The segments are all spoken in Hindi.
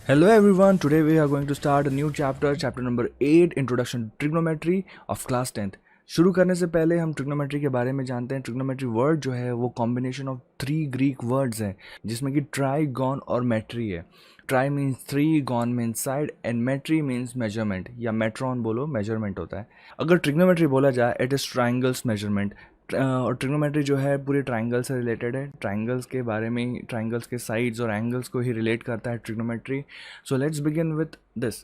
Hello everyone, today we are going to start a new chapter, chapter number 8, Introduction to Trigonometry of class 10th. शुरू करने से पहले हम ट्रिग्नोमेट्री के बारे में जानते हैं. ट्रिग्नोमेट्री वर्ड जो है वो कॉम्बिनेशन ऑफ 3 ग्रीक वर्ड्स है, जिसमें कि ट्राई, गॉन और मेट्री है. Tri means 3, gon means side and metry means measurement या मेट्रॉन बोलो, मेजरमेंट होता है. अगर ट्रिग्नोमेट्री बोला जाए इट इज़ ट्राइंगल्स मेजरमेंट. और ट्रिग्नोमेट्री जो है पूरे ट्राइंगल से रिलेटेड है. ट्राइंगल्स के बारे में, ट्राइंगल्स के साइड्स और एंगल्स को ही रिलेट करता है trigonometry. So let's begin with this.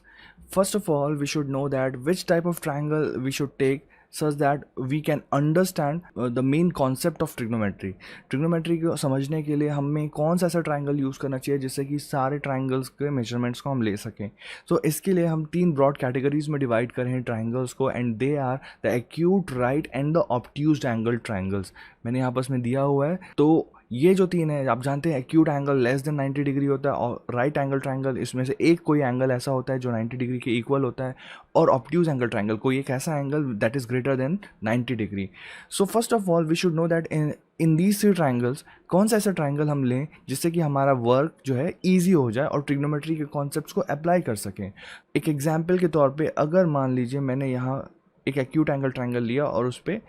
First of all we should know that which type of triangle we should take such that we can understand the main concept of trigonometry. Trigonometry को समझने के लिए हमें कौन सा ऐसा ट्राइंगल यूज़ करना चाहिए जिससे कि सारे ट्राइंगल्स के मेजरमेंट्स को हम ले सकें. सो इसके लिए हम 3 ब्रॉड कैटेगरीज में डिवाइड करें हैं ट्राइंगल्स को, and they are the acute, right and the obtuse angle triangles. मैंने यहाँ पर दिया हुआ है. तो ये जो 3 है, आप जानते हैं acute angle less than 90 degree होता है, और राइट एंगल ट्राइंगल इसमें से एक कोई एंगल ऐसा होता है जो 90 डिग्री के इक्वल होता है, और ऑब्ट्यूज एंगल ट्राइंगल कोई एक ऐसा angle that is greater than 90 degree. So first of all we should know that in these 3 triangles कौन सा ऐसा ट्राइंगल हम लें जिससे कि हमारा वर्क जो है ईजी हो जाए और ट्रिग्नोमेट्री के कॉन्सेप्ट्स को अप्लाई कर सकें. एक एग्जाम्पल के तौर पर अगर मान लीजिए मैंने यहाँ एक एक्यूट एंगल ट्राइंगल लिया और उस पर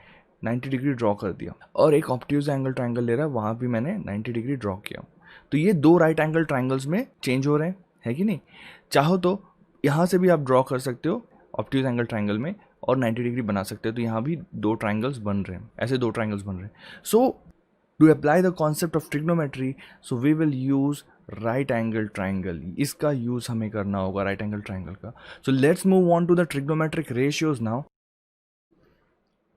90 डिग्री ड्रॉ कर दिया, और एक ऑब्ट्यूज एंगल ट्राइंगल ले रहा है, वहाँ भी मैंने 90 डिग्री ड्रॉ किया. तो ये 2 राइट एंगल ट्राइंगल्स में चेंज हो रहे हैं, है कि नहीं. चाहो तो यहाँ से भी आप ड्रॉ कर सकते हो ऑब्ट्यूज एंगल ट्राइंगल में और 90 डिग्री बना सकते हो. तो यहाँ भी 2 ट्राइंगल्स बन रहे हैं, ऐसे 2 ट्राइंगल्स बन रहे हैं. So to apply the concept of trigonometry, so we will use right angle triangle. इसका यूज़ हमें करना होगा, राइट एंगल ट्राइंगल का. So let's move on to the trigonometric ratios now.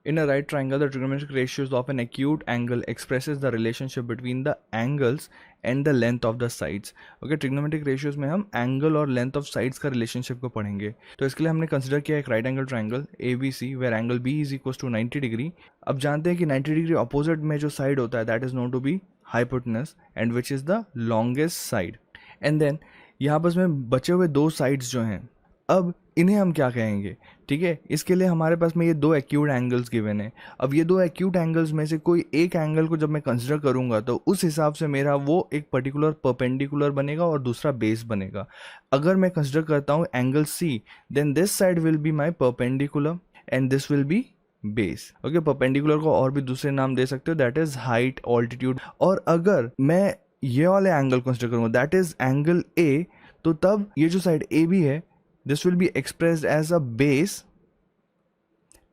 In a right triangle, the trigonometric ratios of an acute angle expresses the relationship between the angles and the length of the sides. Okay, trigonometric ratios में हम angle और length of sides का relationship को पढ़ेंगे. तो इसके लिए हमने consider किया एक right angle triangle ABC where angle B is equals to 90 degree. अब जानते हैं कि 90 degree opposite में जो side होता है that is known to be hypotenuse and which is the longest side. And then यहाँ पर में बचे हुए 2 sides जो हैं, अब इन्हें हम क्या कहेंगे. ठीक है, इसके लिए हमारे पास में ये 2 एक्यूट एंगल्स गिवन है. अब ये 2 एक्यूट एंगल्स में से कोई एक एंगल को जब मैं कंसिडर करूंगा तो उस हिसाब से मेरा वो एक पर्टिकुलर परपेंडिकुलर बनेगा और दूसरा बेस बनेगा. अगर मैं कंसिडर करता हूँ angle c, then this side will be my perpendicular and this will be base. Okay, perpendicular को और भी दूसरे नाम दे सकते हो, दैट इज हाइट, ऑल्टीट्यूड. और अगर मैं ये वाले एंगल कंसिडर करूँगा दैट इज एंगल ए, तो तब ये जो साइड ए बी है, this will be expressed as a base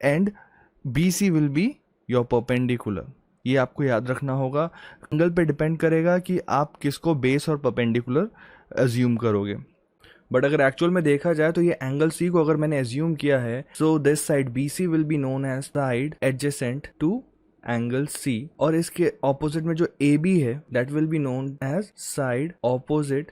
and BC will be your perpendicular. ये आपको याद रखना होगा. एंगल पे डिपेंड करेगा कि आप किसको बेस और परपेंडिकुलर अज्यूम करोगे. बट अगर एक्चुअल में देखा जाए तो ये एंगल सी को अगर मैंने अज्यूम किया है, so this side BC will be known as side adjacent to angle c, और इसके ऑपोजिट में जो AB है that will be known as side opposite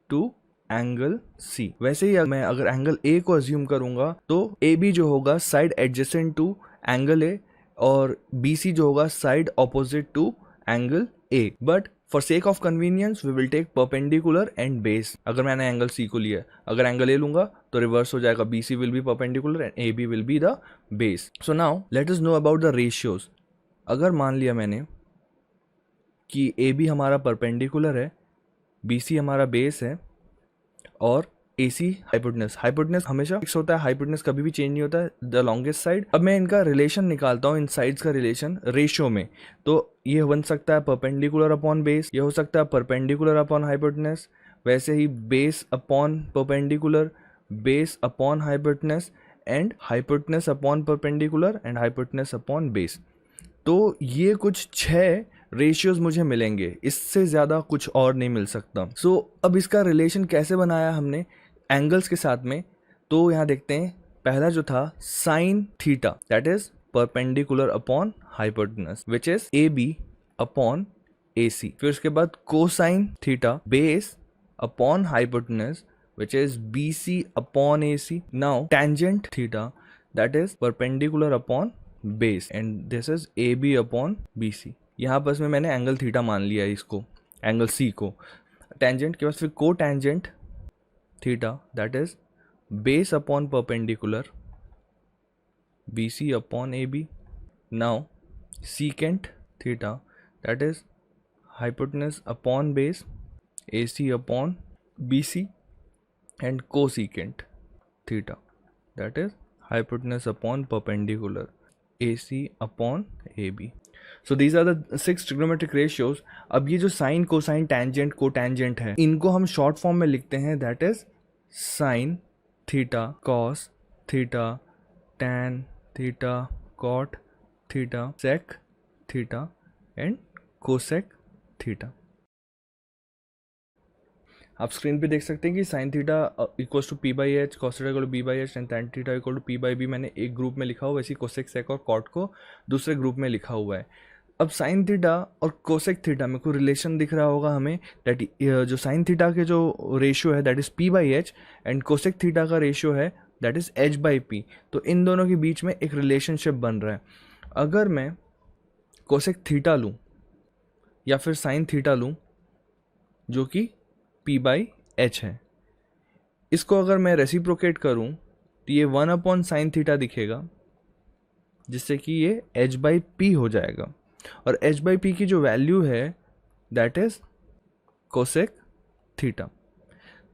to angle c. वैसे ही मैं अगर एंगल ए को अज्यूम करूंगा तो ए बी जो होगा side adjacent to angle a, और बी सी जो होगा side opposite to angle a. But for sake of convenience we will take perpendicular and base. अगर मैंने एंगल सी को लिया, अगर एंगल ए लूंगा तो रिवर्स हो जाएगा, b c will be perpendicular and a b will be the base. So now let us know about the ratios. अगर मान लिया मैंने कि ए बी हमारा परपेंडिकुलर है, बी सी हमारा बेस है और AC हाइपोटेनस हमेशा फिक्स होता है, हाइपोटेनस कभी भी चेंज नहीं होता है, द लॉन्गेस्ट साइड. अब मैं इनका रिलेशन निकालता हूँ, इन साइड्स का रिलेशन रेशियो में. तो ये बन सकता है परपेंडिकुलर अपॉन बेस, ये हो सकता है परपेंडिकुलर अपॉन हाइपोटेनस, वैसे ही base upon perpendicular, base upon hypotenuse, and hypotenuse upon perpendicular, and hypotenuse upon base. तो ये कुछ 6 रेशियोज मुझे मिलेंगे, इससे ज़्यादा कुछ और नहीं मिल सकता. सो अब इसका रिलेशन कैसे बनाया हमने एंगल्स के साथ में, तो यहाँ देखते हैं. पहला जो था sine theta that is perpendicular upon hypotenuse which is A B upon A C. फिर उसके बाद cosine theta base upon hypotenuse which is B C upon A C. Now tangent theta that is perpendicular upon base and this is A B upon B C. यहाँ पर में मैंने एंगल थीटा मान लिया है इसको, एंगल सी को. टेंजेंट के बाद फिर को tangent theta that is base upon perpendicular b C upon a b. Now secant theta that is hypotenuse upon base a c upon B c. and cosecant theta, that is hypotenuse upon perpendicular, AC upon AB. So these are the 6 trigonometric ratios. अब ये जो साइन कोसाइन टेंजेंट कोटेंजेंट है इनको हम शॉर्ट फॉर्म में लिखते हैं, that is sine theta cos theta tan theta cot theta sec theta and cosec theta. आप स्क्रीन पे देख सकते हैं कि sine theta equals to p by h, cos theta equal to b by h and tan theta equal to p by b मैंने एक ग्रुप में लिखा हुआ है, वैसे कोसेक सेक और कॉट को दूसरे ग्रुप में लिखा हुआ है. अब साइन थीटा और कोसेक थीटा में कोई रिलेशन दिख रहा होगा हमें, दैट जो साइन थीटा के जो रेशियो है that is P by h and cosec theta का रेशियो है that is H by P. तो इन दोनों के बीच में एक रिलेशनशिप बन रहा है. अगर मैं कोसेक थीटा लूँ या फिर साइन थीटा लूँ जो कि पी बाई एच है, इसको अगर मैं रेसिप्रोकेट करूँ तो ये 1 अपॉन साइन थीटा दिखेगा, जिससे कि ये एच बाई पी हो जाएगा. और एच बाई पी की जो वैल्यू है दैट इज कोसेक थीटा.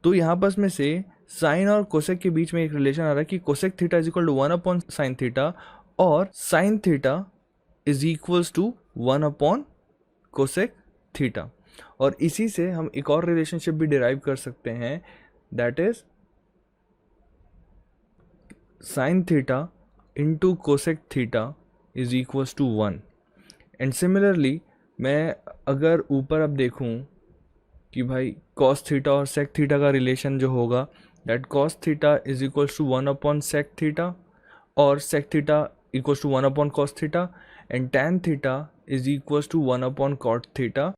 तो यहाँ पर में से साइन और कोसेक के बीच में एक रिलेशन आ रहा है कि cosec theta is equal to 1 upon sine theta और sine theta is equals to 1 upon cosec theta. और इसी से हम एक और रिलेशनशिप भी डिराइव कर सकते हैं, that is sine theta into cosec theta is equals to 1. And similarly मैं अगर ऊपर अब देखूं कि भाई कॉस थीटा और सेक थीटा का रिलेशन जो होगा that cos theta is equals to 1 upon sec theta और sec theta equals to 1 upon cos theta and tan theta is equals to 1 upon cot theta.